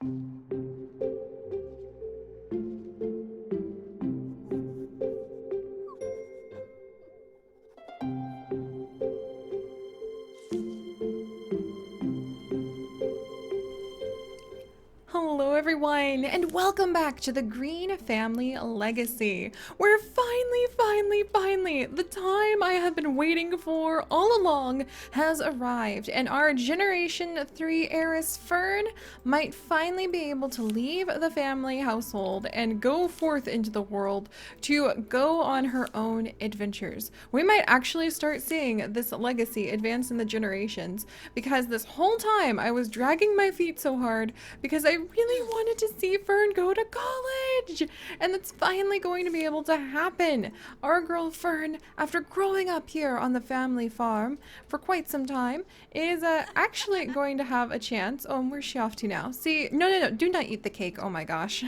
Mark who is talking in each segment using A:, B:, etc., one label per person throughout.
A: Hello everyone, and welcome back to the Greene Family Legacy, where finally, the time I have been waiting for all along has arrived, and our Generation 3 heiress Fern might finally be able to leave the family household and go forth into the world to go on her own adventures. We might actually start seeing this legacy advance in the generations, because this whole time I was dragging my feet so hard because I really wanted to see Fern go to college, and that's finally going to be able to happen. Our girl Fern, after growing up here on the family farm for quite some time, is actually going to have a chance. Oh, and where's she off to now? See, no, do not eat the cake. Oh my gosh.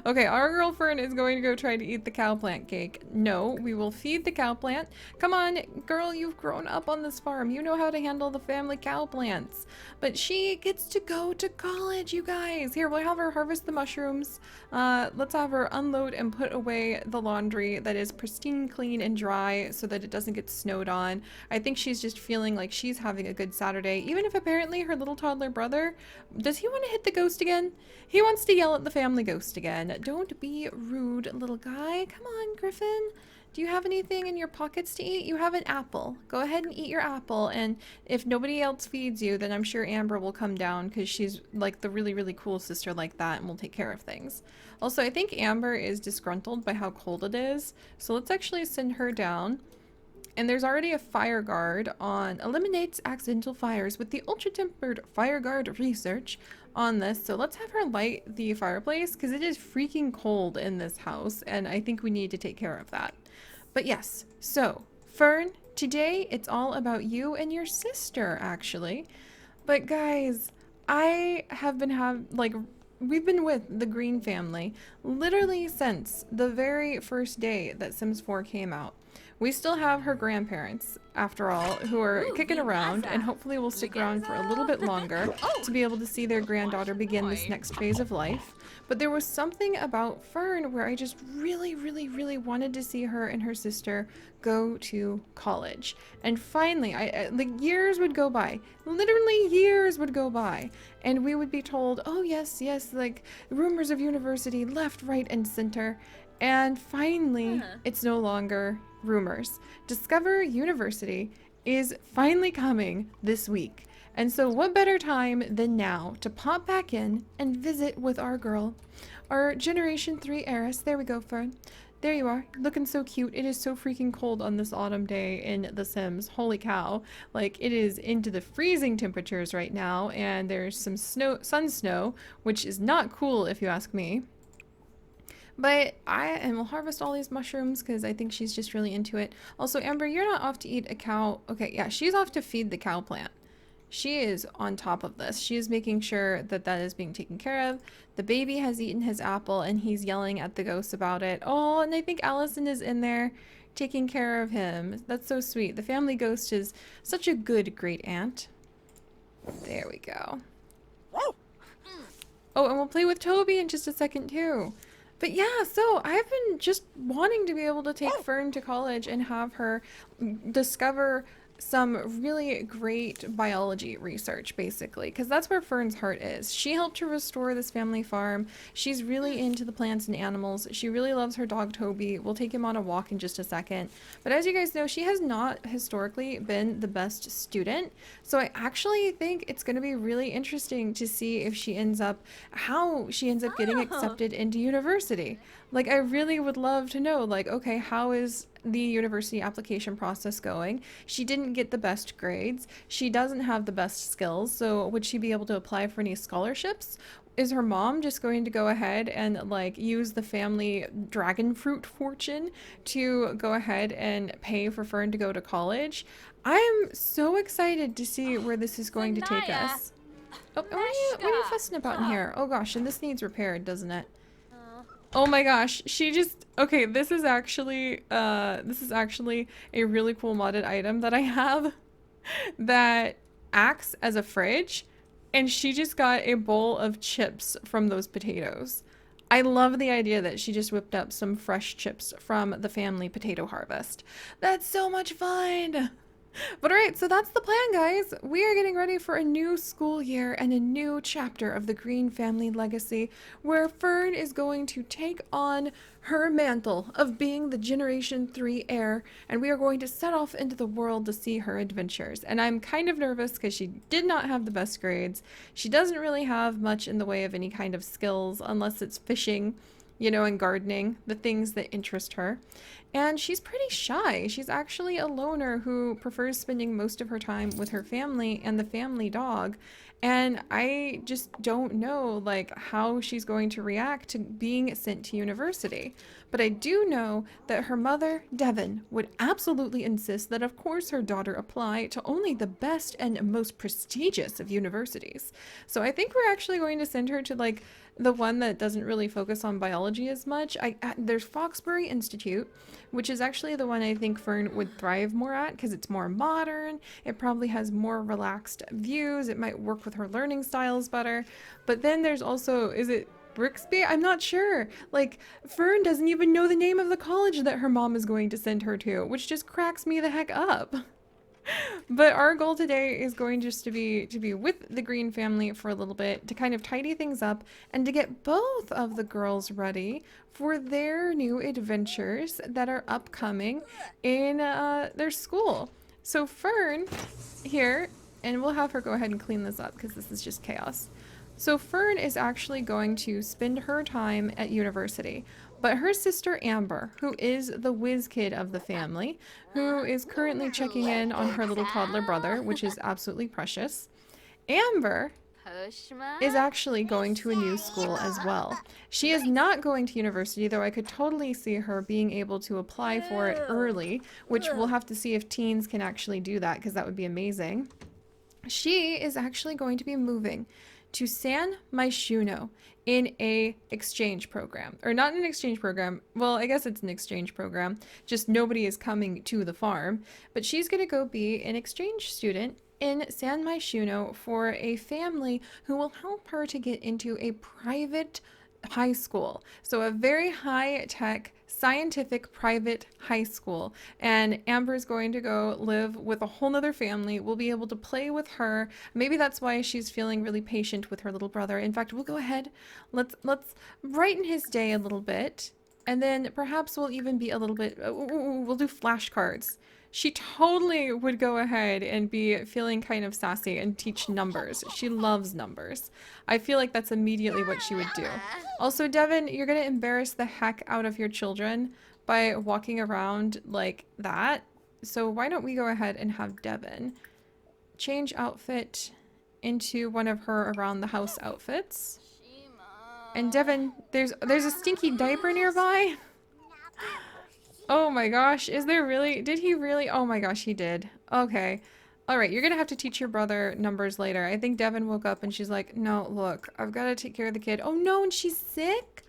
A: Okay, our girl Fern is going to go try to eat the cow plant cake. No, we will feed the cow plant. Come on, girl, you've grown up on this farm. You know how to handle the family cow plants. But she gets to go to college, you guys. Here, we'll have her harvest the mushrooms. Let's have her unload and put away the laundry that is pristine, clean, and dry so that it doesn't get snowed on. I think she's just feeling like she's having a good Saturday, even if apparently her little toddler brother, does he want to hit the ghost again? He wants to yell at the family ghost again. Don't be rude, little guy. Come on, Griffin. Do you have anything in your pockets to eat? You have an apple. Go ahead and eat your apple, and if nobody else feeds you, then I'm sure Amber will come down because she's like the really cool sister like that and will take care of things. Also, I think Amber is disgruntled by how cold it is, so let's actually send her down. And there's already a fire guard on eliminates accidental fires with the ultra-tempered fire guard research on this. So let's have her light the fireplace because it is freaking cold in this house, and I think we need to take care of that. But yes, so Fern, today it's all about you and your sister actually. But guys, I have been we've been with the Greene family literally since the very first day that Sims 4 came out. We still have her grandparents, after all, who are kicking around, and hopefully will stick around for a little bit longer to be able to see their granddaughter begin this next phase of life. But there was something about Fern where I just really wanted to see her and her sister go to college. And finally, like years would go by, literally years would go by, and we would be told, oh yes, like rumors of university left, right, and center. And finally, it's no longer rumors. Discover University is finally coming this week. And so what better time than now to pop back in and visit with our girl, our Generation 3 heiress. There we go, Fern. There you are, looking so cute. It is so freaking cold on this autumn day in The Sims. Holy cow. Like, it is into the freezing temperatures right now, and there's some sun snow, which is not cool if you ask me. But we'll harvest all these mushrooms because I think she's just really into it. Also, Amber, you're not off to eat a cow. Okay, yeah, she's off to feed the cow plant. She is on top of this. She is making sure that that is being taken care of. The baby has eaten his apple and he's yelling at the ghost about it. Oh, and I think Allison is in there taking care of him. That's so sweet. The family ghost is such a good great aunt. There we go. Oh, and we'll play with Toby in just a second too. But yeah, so I've been just wanting to be able to take Fern to college and have her discover some really great biology research, basically, because that's where Fern's heart is. She helped to restore this family farm. She's really into the plants and animals. She really loves her dog Toby. We'll take him on a walk in just a second. But as you guys know, she has not historically been the best student. So I actually think it's going to be really interesting to see if how she ends up getting accepted into university. Like, I really would love to know, like, okay, how is the university application process going? She didn't get the best grades. She doesn't have the best skills. So would she be able to apply for any scholarships? Is her mom just going to go ahead and like use the family dragon fruit fortune to go ahead and pay for Fern to go to college? I'm so excited to see where this is going to take us. Oh, what are you fussing about in here? Oh gosh, and this needs repaired, doesn't it? Oh my gosh, okay, this is actually a really cool modded item that I have that acts as a fridge, And she just got a bowl of chips from those potatoes. I love the idea that she just whipped up some fresh chips from the family potato harvest. That's so much fun. But all right, so that's the plan, guys. We are getting ready for a new school year and a new chapter of the Greene family legacy where Fern is going to take on her mantle of being the Generation 3 heir, and we are going to set off into the world to see her adventures. And I'm kind of nervous because she did not have the best grades. She doesn't really have much in the way of any kind of skills unless it's fishing, you know, and gardening, the things that interest her. And she's pretty shy. She's actually a loner who prefers spending most of her time with her family and the family dog. And I just don't know like how she's going to react to being sent to university. But I do know that her mother, Devon, would absolutely insist that of course her daughter apply to only the best and most prestigious of universities. So I think we're actually going to send her to like the one that doesn't really focus on biology as much. There's Foxbury Institute, which is actually the one I think Fern would thrive more at because it's more modern. It probably has more relaxed views. It might work with her learning styles better. But then there's also, is it Brixby? I'm not sure. Like, Fern doesn't even know the name of the college that her mom is going to send her to, which just cracks me the heck up. But our goal today is going just to be with the Greene family for a little bit to kind of tidy things up and to get both of the girls ready for their new adventures that are upcoming in their school. So Fern here, and we'll have her go ahead and clean this up because this is just chaos. So Fern is actually going to spend her time at university. But her sister Amber, who is the whiz kid of the family, who is currently checking in on her little toddler brother, which is absolutely precious, Amber is actually going to a new school as well. She is not going to university, though I could totally see her being able to apply for it early, which we'll have to see if teens can actually do that, because that would be amazing. She is actually going to be moving to San Myshuno in a exchange program. Or not an exchange program. Well, I guess it's an exchange program. Just nobody is coming to the farm. But she's going to go be an exchange student in San Myshuno for a family who will help her to get into a private high school. So a very high-tech scientific private high school, and Amber's going to go live with a whole nother family. We'll be able to play with her. Maybe that's why she's feeling really patient with her little brother. In fact, we'll go ahead, let's brighten his day a little bit, and then perhaps we'll even be a little bit, we'll do flashcards. She totally would go ahead and be feeling kind of sassy and teach numbers. She loves numbers. I feel like that's immediately what she would do. Also, Devon, you're going to embarrass the heck out of your children by walking around like that. So why don't we go ahead and have Devon change outfit into one of her around the house outfits. And Devon, there's a stinky diaper nearby. Oh my gosh, is there really? Did he really? Oh my gosh, he did. Okay. All right, you're gonna have to teach your brother numbers later. I think Devon woke up and she's like, no, look, I've got to take care of the kid. Oh no, and she's sick?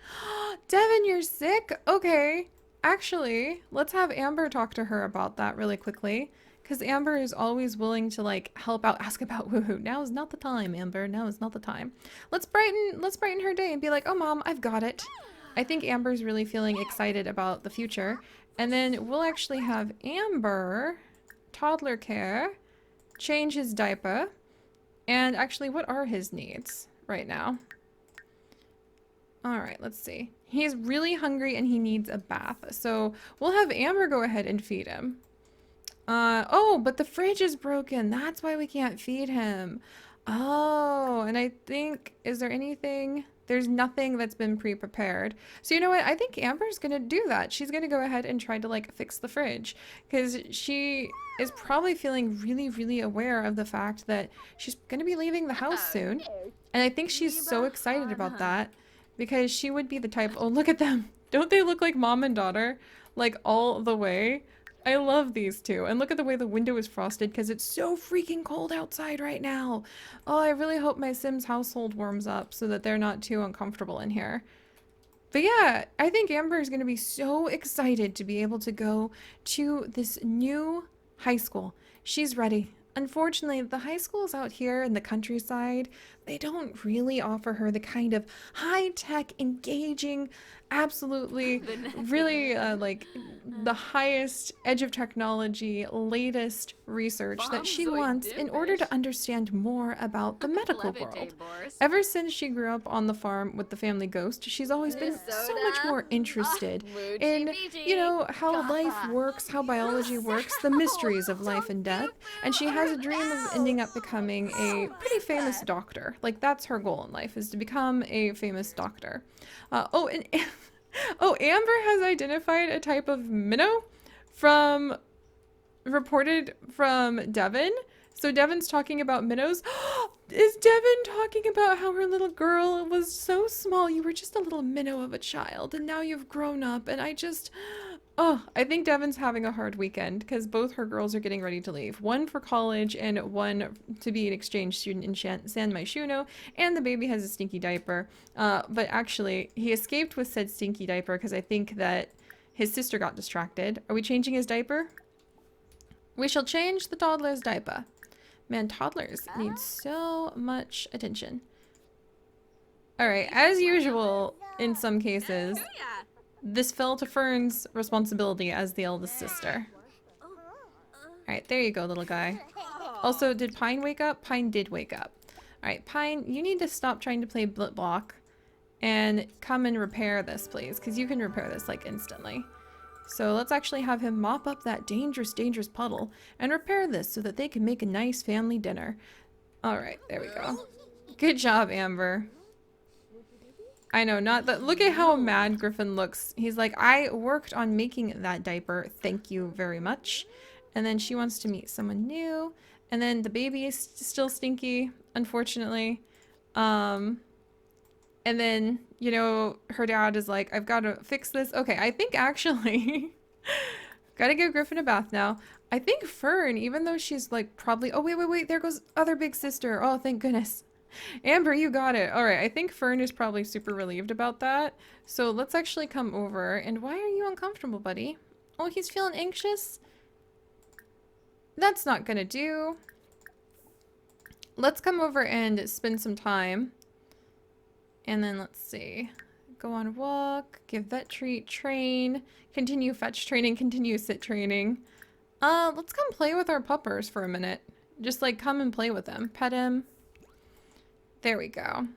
A: Devon, you're sick? Okay. Actually, let's have Amber talk to her about that really quickly. Because Amber is always willing to like help out, ask about woohoo. Now is not the time, Amber. Now is not the time. Let's brighten her day and be like, oh mom, I've got it. I think Amber's really feeling excited about the future. And then we'll actually have Amber, toddler care, change his diaper. And actually, what are his needs right now? All right, let's see. He's really hungry and he needs a bath. So we'll have Amber go ahead and feed him. Oh, but the fridge is broken. That's why we can't feed him. Oh, and I think, is there anything? There's nothing that's been pre-prepared. So you know what? I think Amber's gonna do that. She's gonna go ahead and try to like fix the fridge because she is probably feeling really, really aware of the fact that she's gonna be leaving the house soon. And I think she's so excited about that because she would be the type, oh, look at them. Don't they look like mom and daughter? Like all the way. I love these two. And look at the way the window is frosted because it's so freaking cold outside right now. Oh, I really hope my Sims household warms up so that they're not too uncomfortable in here. But yeah, I think Amber is going to be so excited to be able to go to this new high school. She's ready. unfortunately, the high schools out here in the countryside, they don't really offer her the kind of high-tech, engaging, absolutely, really like the highest edge of technology, latest research that she wants in order to understand more about the medical world. Ever since she grew up on the farm with the family ghost, she's always been so much more interested in, you know, how life works, how biology works, the mysteries of life and death, and she has a dream of ending up becoming a pretty famous doctor. Like, that's her goal in life, is to become a famous doctor. Oh, and oh, Amber has identified a type of minnow from reported from Devin. So Devin's talking about minnows. Is Devin talking about how her little girl was so small? You were just a little minnow of a child, and now you've grown up, and I just... Oh, I think Devin's having a hard weekend because both her girls are getting ready to leave. One for college and one to be an exchange student in San Myshuno, and the baby has a stinky diaper. But actually, he escaped with said stinky diaper because I think that his sister got distracted. Are we changing his diaper? We shall change the toddler's diaper. Man, toddlers need so much attention. Alright, as usual, in some cases, this fell to Fern's responsibility as the eldest sister. Alright, there you go, little guy. Also, did Pine wake up? Pine did wake up. Alright, Pine, you need to stop trying to play Blit Block and come and repair this, please, because you can repair this, like, instantly. So let's actually have him mop up that dangerous, dangerous puddle and repair this so that they can make a nice family dinner. Alright, there we go. Good job, Amber. I know, not that. Look at how mad Griffin looks. He's like, I worked on making that diaper. Thank you very much. And then she wants to meet someone new. And then the baby is still stinky, unfortunately. And then, you know, her dad is like, I've got to fix this. Okay, I think actually, gotta give Griffin a bath now. I think Fern, even though she's like probably, oh, wait, there goes other big sister. Oh, thank goodness. Amber, you got it. All right, I think Fern is probably super relieved about that. So let's actually come over. And why are you uncomfortable, buddy? Oh, he's feeling anxious? That's not gonna do. Let's come over and spend some time. And then let's see. Go on a walk, give vet treat, train, continue fetch training, continue sit training. Let's come play with our puppers for a minute. Just like come and play with them. Pet him. There we go.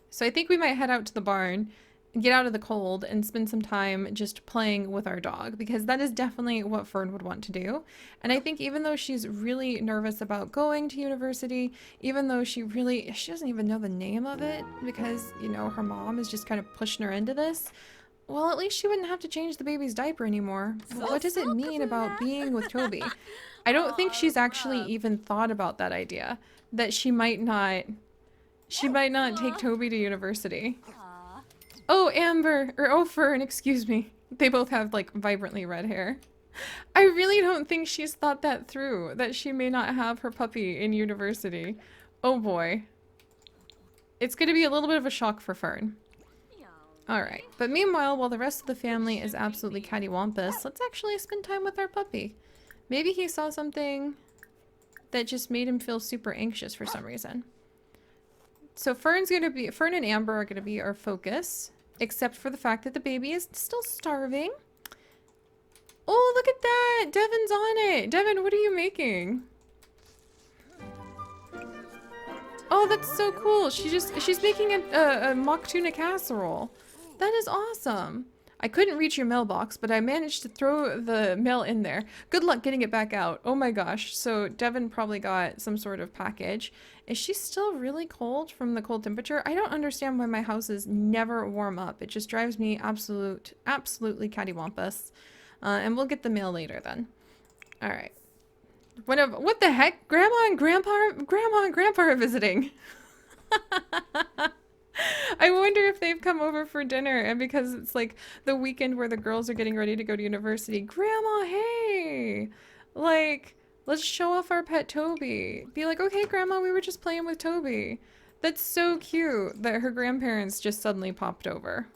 A: So I think we might head out to the barn, get out of the cold, and spend some time just playing with our dog, because that is definitely what Fern would want to do. And I think even though she's really nervous about going to university, even though she doesn't even know the name of it, because, you know, her mom is just kind of pushing her into this, well, at least she wouldn't have to change the baby's diaper anymore. What does it mean about being with Toby? I don't think she's actually even thought about that idea, that she might not take Toby to university. Oh, Amber, or oh, Fern, excuse me. They both have, like, vibrantly red hair. I really don't think she's thought that through, that she may not have her puppy in university. Oh boy. It's gonna be a little bit of a shock for Fern. Alright, but meanwhile, while the rest of the family is absolutely cattywampus, let's actually spend time with our puppy. Maybe he saw something that just made him feel super anxious for some reason. So Fern and Amber are gonna be our focus, except for the fact that the baby is still starving. Oh, look at that! Devin's on it! Devin, what are you making? Oh, that's so cool. She's making a mock tuna casserole. That is awesome. I couldn't reach your mailbox, but I managed to throw the mail in there. Good luck getting it back out. Oh my gosh. So Devin probably got some sort of package. Is she still really cold from the cold temperature? I don't understand why my houses never warm up. It just drives me absolutely cattywampus. And we'll get the mail later then. All right. What the heck? Grandma and Grandpa are visiting. I wonder if they've come over for dinner, and because it's like the weekend where the girls are getting ready to go to university. Grandma, hey! Like, let's show off our pet Toby. Be like, okay, Grandma, we were just playing with Toby. That's so cute that her grandparents just suddenly popped over.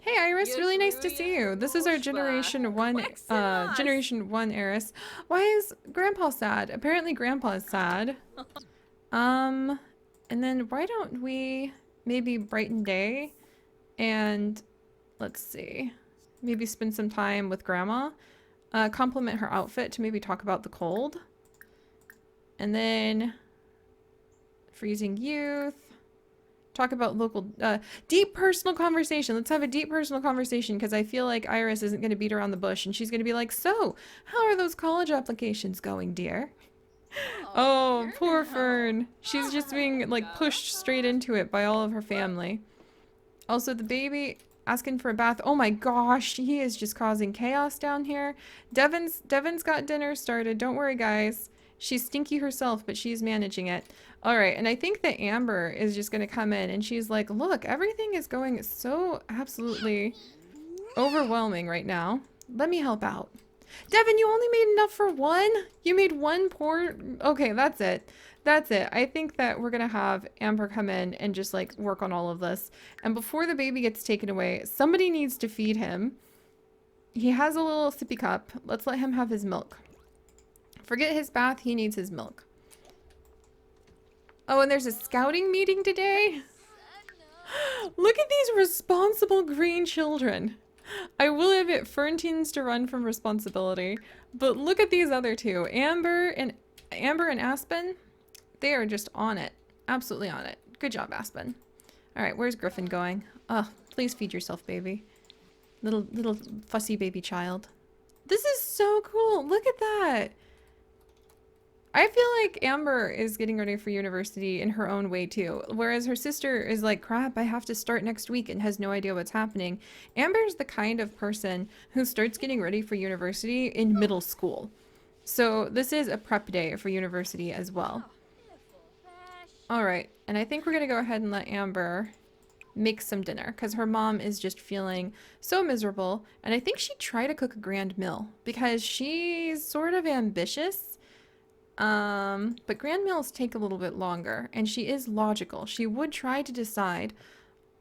A: Hey Iris, really nice to see you. This is our Generation 1 heiress. Why is Grandpa sad? Apparently Grandpa is sad. And then why don't we maybe brighten day and let's see, maybe spend some time with Grandma, compliment her outfit to maybe talk about the cold, and then freezing youth. Talk about local, deep personal conversation. Let's have a deep personal conversation because I feel like Iris isn't going to beat around the bush and she's going to be like, so, how are those college applications going, dear? Oh, poor Fern. She's just being, like, pushed straight into it by all of her family. Also, the baby asking for a bath. Oh my gosh, he is just causing chaos down here. Devon's got dinner started. Don't worry, guys. She's stinky herself, but she's managing it. All right, and I think that Amber is just going to come in and she's like, look, everything is going so absolutely overwhelming right now. Let me help out. Devon, you only made enough for one? You made one pour? Okay, that's it. That's it. I think that we're going to have Amber come in and just like work on all of this. And before the baby gets taken away, somebody needs to feed him. He has a little sippy cup. Let's let him have his milk. Forget his bath, he needs his milk. Oh, and there's a scouting meeting today? Look at these responsible green children. I will admit Fern tends to run from responsibility, but look at these other two. Amber and Aspen, they are just on it. Absolutely on it. Good job, Aspen. All right, where's Griffin going? Oh, please feed yourself, baby. Little fussy baby child. This is so cool. Look at that. I feel like Amber is getting ready for university in her own way too, whereas her sister is like, crap, I have to start next week and has no idea what's happening. Amber's the kind of person who starts getting ready for university in middle school. So this is a prep day for university as well. Alright, and I think we're going to go ahead and let Amber make some dinner because her mom is just feeling so miserable. And I think she'd try to cook a grand meal because she's sort of ambitious. But grand meals take a little bit longer, and she is logical. She would try to decide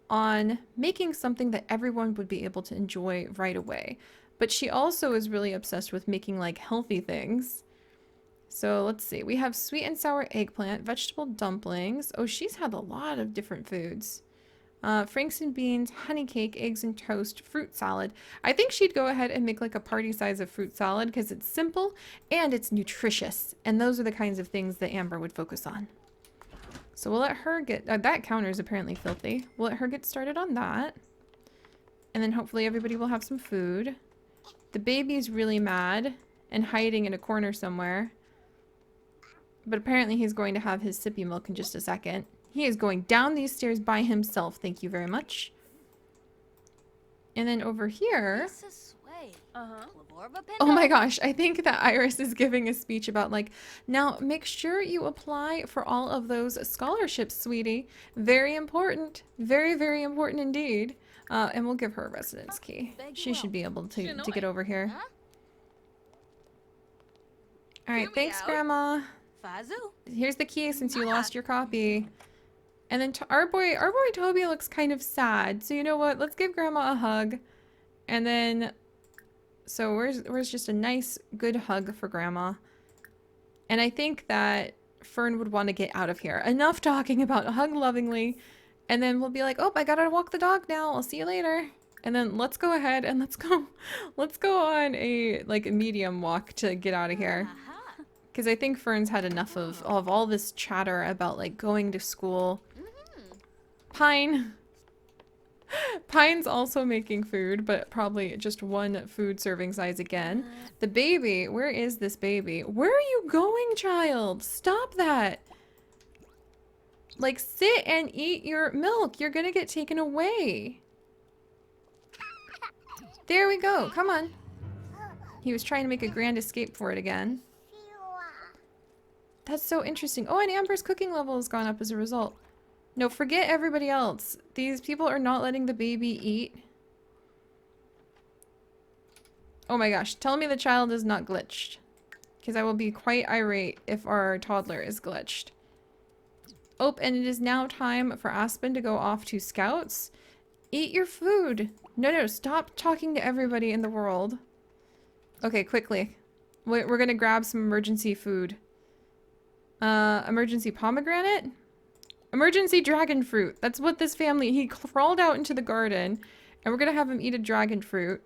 A: on making something that everyone would be able to enjoy right away. But she also is really obsessed with making, like, healthy things. So let's see. We have sweet and sour eggplant, vegetable dumplings. Oh, she's had a lot of different foods. Franks and beans, honey cake, eggs and toast, fruit salad. I think she'd go ahead and make like a party size of fruit salad because it's simple and it's nutritious. And those are the kinds of things that Amber would focus on. So we'll let her get, that counter is apparently filthy. We'll let her get started on that. And then hopefully everybody will have some food. The baby's really mad and hiding in a corner somewhere. But apparently he's going to have his sippy milk in just a second. He is going down these stairs by himself. Thank you very much. And then over here... Oh my gosh, I think that Iris is giving a speech about like, now make sure you apply for all of those scholarships, sweetie. Very important. Very, very important indeed. And we'll give her a residence key. She should be able to get over here. Alright, thanks, Grandma. Here's the key since you lost your copy. And then our boy Toby looks kind of sad. So you know what? Let's give Grandma a hug. And then, so where's just a nice, good hug for Grandma. And I think that Fern would want to get out of here. Enough talking about hug lovingly. And then we'll be like, oh, I gotta walk the dog now. I'll see you later. And then let's go ahead and let's go on a like a medium walk to get out of here. Because I think Fern's had enough of all this chatter about like going to school. Pine's also making food, but probably just one food serving size again. The baby, where is this baby? Where are you going, child? Stop that. Like, sit and eat your milk. You're gonna get taken away. There we go. Come on. He was trying to make a grand escape for it again. That's so interesting. Oh, and Amber's cooking level has gone up as a result. No, forget everybody else. These people are not letting the baby eat. Oh my gosh. Tell me the child is not glitched. Because I will be quite irate if our toddler is glitched. Oh, and it is now time for Aspen to go off to Scouts. Eat your food. No, no, stop talking to everybody in the world. Okay, quickly. We're gonna grab some emergency food. Emergency pomegranate? Emergency dragon fruit. That's what this family... He crawled out into the garden, and we're gonna have him eat a dragon fruit.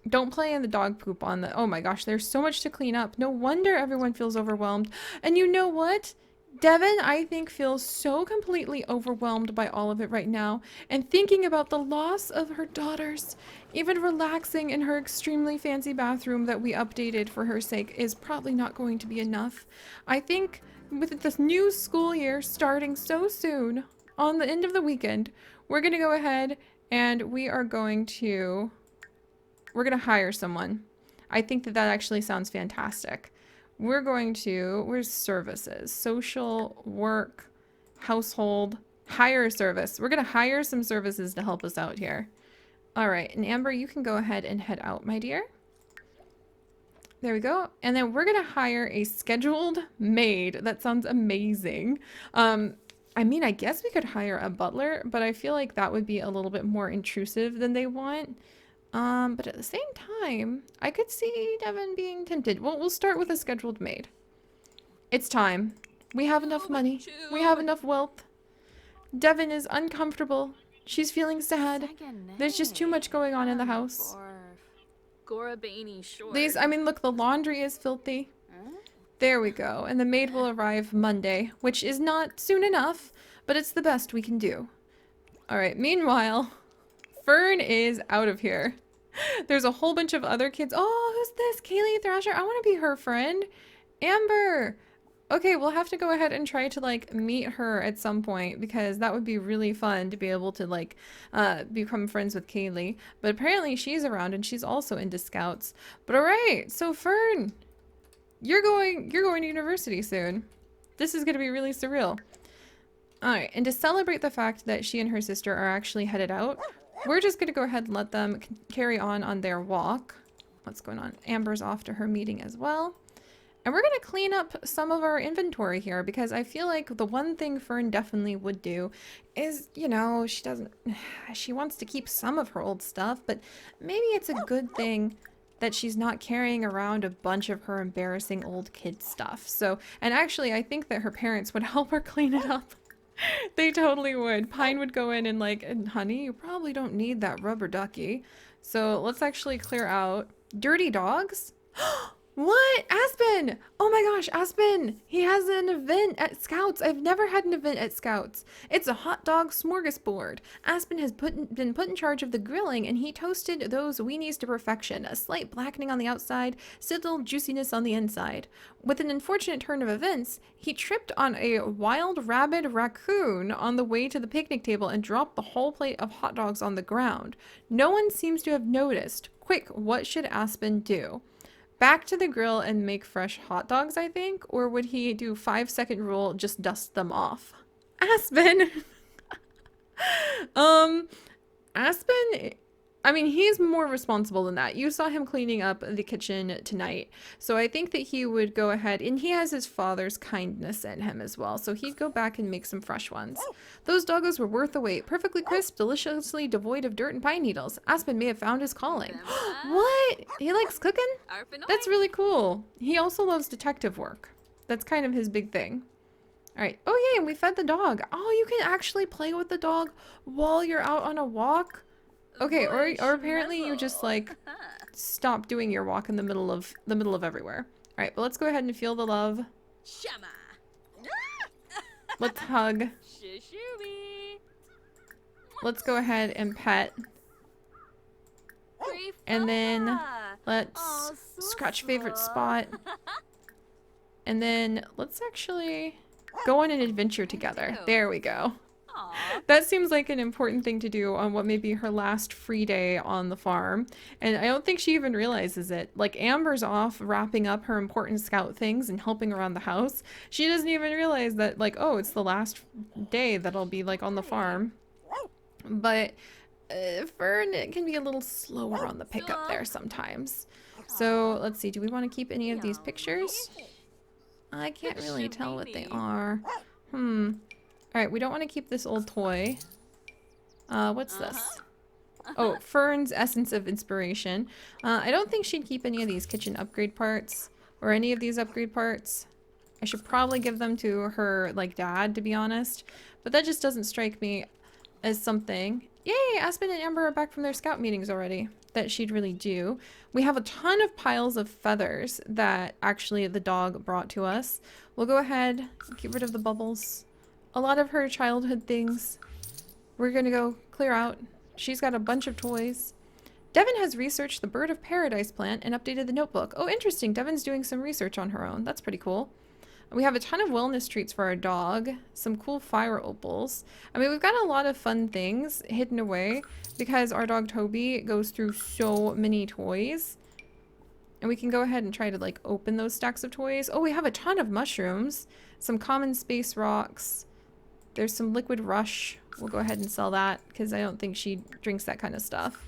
A: Don't play in the dog poop on the... Oh my gosh, there's so much to clean up. No wonder everyone feels overwhelmed. And you know what? Devin, I think, feels so completely overwhelmed by all of it right now. And thinking about the loss of her daughters, even relaxing in her extremely fancy bathroom that we updated for her sake is probably not going to be enough. I think with this new school year starting so soon, on the end of the weekend, we're going to go ahead and we are going to... We're going to hire someone. I think that that actually sounds fantastic. We're going to, where's services? Social, work, household, hire service. We're going to hire some services to help us out here. All right. And Amber, you can go ahead and head out, my dear. There we go. And then we're going to hire a scheduled maid. That sounds amazing. I mean, I guess we could hire a butler, but I feel like that would be a little bit more intrusive than they want. But at the same time, I could see Devin being tempted. Well, we'll start with a scheduled maid. It's time. We have enough money. We have enough wealth. Devin is uncomfortable. She's feeling sad. There's just too much going on in the house. These, I mean, look, the laundry is filthy. There we go. And the maid will arrive Monday, which is not soon enough, but it's the best we can do. All right, meanwhile... Fern is out of here. There's a whole bunch of other kids. Oh, who's this? Kaylee Thrasher. I want to be her friend. Amber. Okay, we'll have to go ahead and try to, like, meet her at some point because that would be really fun to be able to, like, become friends with Kaylee. But apparently she's around and she's also into Scouts. But alright, so Fern, you're going to university soon. This is going to be really surreal. Alright, and to celebrate the fact that she and her sister are actually headed out, we're just going to go ahead and let them carry on their walk. What's going on? Amber's off to her meeting as well. And we're going to clean up some of our inventory here because I feel like the one thing Fern definitely would do is, you know, she wants to keep some of her old stuff, but maybe it's a good thing that she's not carrying around a bunch of her embarrassing old kid stuff. So, and actually I think that her parents would help her clean it up. They totally would. Pine would go in and like, honey, you probably don't need that rubber ducky. So let's actually clear out. Dirty dogs? What? Aspen! Oh my gosh, Aspen! He has an event at Scouts. I've never had an event at Scouts. It's a hot dog smorgasbord. Aspen has been put in charge of the grilling and he toasted those weenies to perfection. A slight blackening on the outside, still juiciness on the inside. With an unfortunate turn of events, he tripped on a wild rabid raccoon on the way to the picnic table and dropped the whole plate of hot dogs on the ground. No one seems to have noticed. Quick, what should Aspen do? Back to the grill and make fresh hot dogs, I think? Or would he do 5-second rule, just dust them off? Aspen! Aspen, I mean, he's more responsible than that. You saw him cleaning up the kitchen tonight. So I think that he would go ahead, and he has his father's kindness in him as well. So he'd go back and make some fresh ones. Those doggos were worth the wait. Perfectly crisp, deliciously devoid of dirt and pine needles. Aspen may have found his calling. What? He likes cooking? That's really cool. He also loves detective work. That's kind of his big thing. All right. Oh, yeah, and we fed the dog. Oh, you can actually play with the dog while you're out on a walk? Okay, or apparently you just like stop doing your walk in the middle of everywhere. All right, but let's go ahead and feel the love. Let's hug. Let's go ahead and pet. And then let's scratch favorite spot. And then let's actually go on an adventure together. There we go. That seems like an important thing to do on what may be her last free day on the farm. And I don't think she even realizes it. Like, Amber's off wrapping up her important scout things and helping around the house. She doesn't even realize that, like, oh, it's the last day that I'll be, like, on the farm. But Fern can be a little slower on the pickup there sometimes. So, let's see. Do we want to keep any of these pictures? I can't really tell what they are. Alright, we don't want to keep this old toy. What's this? Oh, Fern's essence of inspiration. I don't think she'd keep any of these kitchen upgrade parts or any of these upgrade parts. I should probably give them to her, like, dad, to be honest. But that just doesn't strike me as something. Yay! Aspen and Amber are back from their scout meetings already. That she'd really do. We have a ton of piles of feathers that actually the dog brought to us. We'll go ahead, get rid of the bubbles. A lot of her childhood things we're gonna go clear out. She's got a bunch of toys. Devin has researched the bird of paradise plant and updated the notebook. Oh, interesting. Devin's doing some research on her own. That's pretty cool. We have a ton of wellness treats for our dog. Some cool fire opals. I mean, we've got a lot of fun things hidden away because our dog Toby goes through so many toys. And we can go ahead and try to, like, open those stacks of toys. Oh, we have a ton of mushrooms. Some common space rocks. There's some liquid rush. We'll go ahead and sell that because I don't think she drinks that kind of stuff.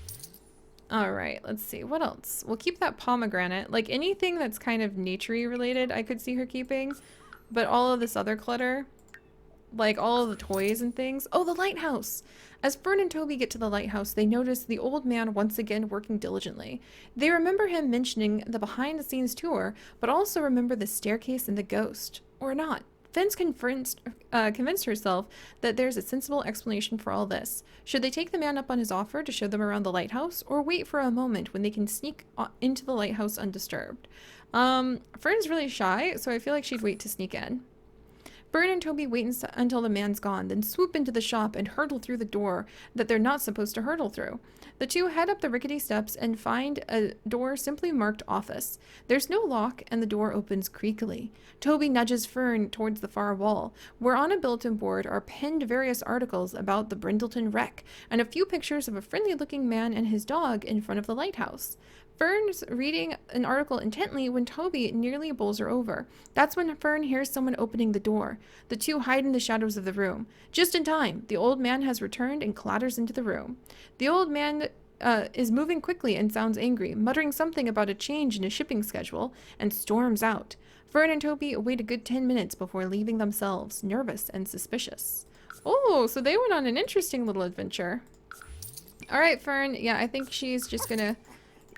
A: All right, let's see. What else? We'll keep that pomegranate. Like, anything that's kind of nature-y related, I could see her keeping. But all of this other clutter, like all of the toys and things. Oh, the lighthouse! As Fern and Toby get to the lighthouse, they notice the old man once again working diligently. They remember him mentioning the behind-the-scenes tour, but also remember the staircase and the ghost. Or not. Fenn's convinced herself that there's a sensible explanation for all this. Should they take the man up on his offer to show them around the lighthouse, or wait for a moment when they can sneak into the lighthouse undisturbed? Fern's really shy, so I feel like she'd wait to sneak in. Fern and Toby wait until the man's gone, then swoop into the shop and hurtle through the door that they're not supposed to hurtle through. The two head up the rickety steps and find a door simply marked office. There's no lock, and the door opens creakily. Toby nudges Fern towards the far wall, where on a bulletin board are pinned various articles about the Brindleton wreck, and a few pictures of a friendly-looking man and his dog in front of the lighthouse. Fern's reading an article intently when Toby nearly bowls her over. That's when Fern hears someone opening the door. The two hide in the shadows of the room. Just in time, the old man has returned and clatters into the room. The old man is moving quickly and sounds angry, muttering something about a change in his shipping schedule, and storms out. Fern and Toby wait a good 10 minutes before leaving themselves, nervous and suspicious. Oh, so they went on an interesting little adventure. All right, Fern. Yeah, I think she's just gonna...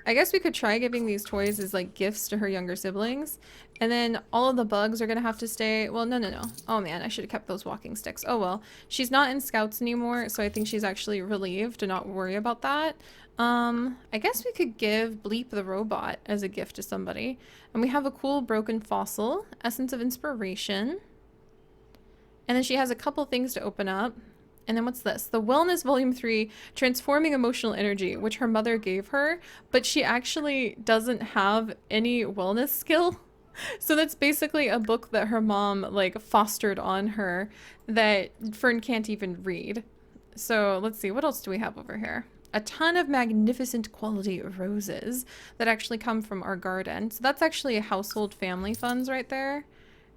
A: I guess we could try giving these toys as, like, gifts to her younger siblings. And then all of the bugs are gonna have to stay... Well, no. Oh, man, I should have kept those walking sticks. Oh, well. She's not in Scouts anymore, so I think she's actually relieved to not worry about that. I guess we could give Bleep the robot as a gift to somebody. And we have a cool broken fossil. Essence of inspiration. And then she has a couple things to open up. And then what's this? The Wellness Volume 3, Transforming Emotional Energy, which her mother gave her, but she actually doesn't have any wellness skill. So that's basically a book that her mom, like, fostered on her that Fern can't even read. So let's see, what else do we have over here? A ton of magnificent quality roses that actually come from our garden. So that's actually household family funds right there.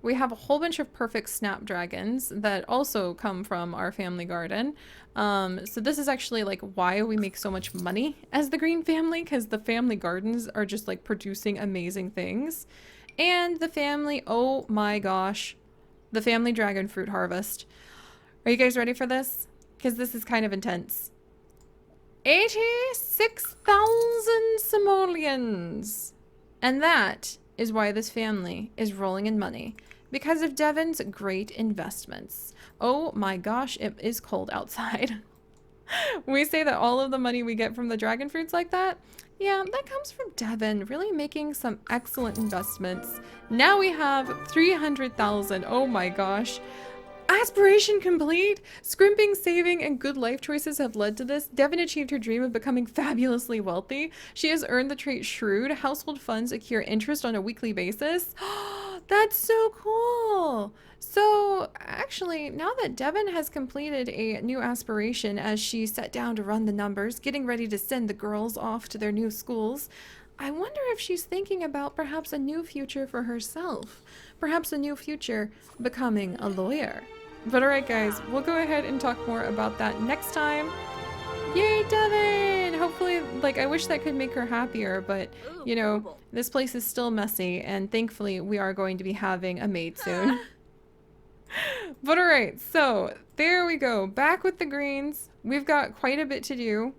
A: We have a whole bunch of perfect snapdragons that also come from our family garden. So this is actually, like, why we make so much money as the Greene family, because the family gardens are just, like, producing amazing things. And the family, oh my gosh, the family dragon fruit harvest. Are you guys ready for this? Because this is kind of intense. 86,000 simoleons. And that is why this family is rolling in money. Because of Devin's great investments. Oh my gosh, it is cold outside. We say that all of the money we get from the dragon fruits like that, yeah, that comes from Devin really making some excellent investments. Now we have 300,000. Oh my gosh. Aspiration complete! Scrimping, saving, and good life choices have led to this. Devin achieved her dream of becoming fabulously wealthy. She has earned the trait Shrewd. Household funds accrue interest on a weekly basis. That's so cool! So, actually, now that Devin has completed a new aspiration as she sat down to run the numbers, getting ready to send the girls off to their new schools, I wonder if she's thinking about perhaps a new future for herself. Perhaps a new future becoming a lawyer. But alright guys, we'll go ahead and talk more about that next time. Yay, Devin! Hopefully, like, I wish that could make her happier, but, you know, this place is still messy, and thankfully we are going to be having a maid soon. But alright, so, there we go. Back with the greens. We've got quite a bit to do.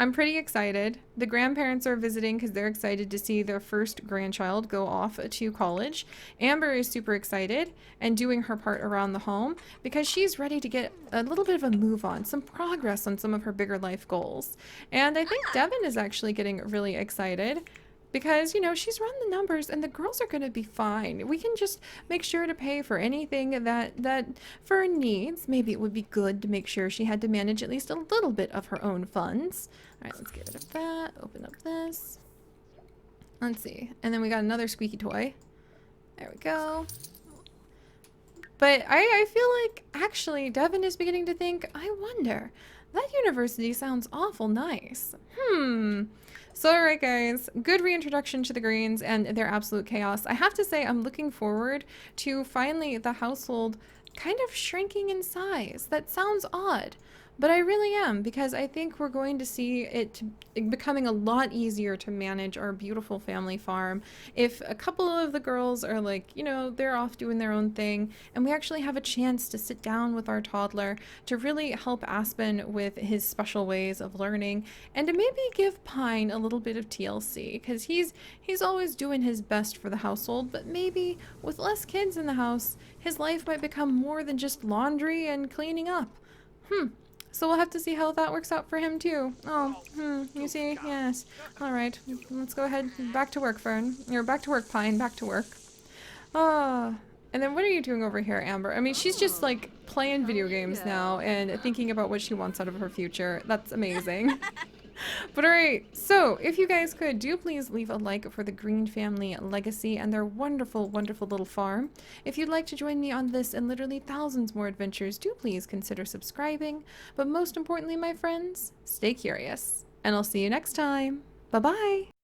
A: I'm pretty excited. The grandparents are visiting because they're excited to see their first grandchild go off to college. Amber is super excited and doing her part around the home because she's ready to get a little bit of a move on, some progress on some of her bigger life goals. And I think Devin is actually getting really excited because, you know, she's run the numbers and the girls are going to be fine. We can just make sure to pay for anything that for her needs. Maybe it would be good to make sure she had to manage at least a little bit of her own funds. All right, let's get rid of that. Open up this. Let's see. And then we got another squeaky toy. There we go. But I feel like actually Devin is beginning to think, I wonder, that university sounds awful nice. So alright guys, good reintroduction to the Greenes and their absolute chaos. I have to say I'm looking forward to finally the household kind of shrinking in size. That sounds odd, but I really am, because I think we're going to see it becoming a lot easier to manage our beautiful family farm if a couple of the girls are like, you know, they're off doing their own thing, and we actually have a chance to sit down with our toddler to really help Aspen with his special ways of learning, and to maybe give Pine a little bit of TLC, because he's always doing his best for the household, but maybe with less kids in the house, his life might become more than just laundry and cleaning up. So we'll have to see how that works out for him too. Oh, you see? Yes. Alright, let's go ahead. Back to work, Fern. Or back to work, Pine. Back to work. Ah. And then what are you doing over here, Amber? I mean, she's just like playing video games now and thinking about what she wants out of her future. That's amazing. But alright, so if you guys could, do please leave a like for the Greene family legacy and their wonderful, wonderful little farm. If you'd like to join me on this and literally thousands more adventures, do please consider subscribing. But most importantly, my friends, stay curious. And I'll see you next time. Bye-bye!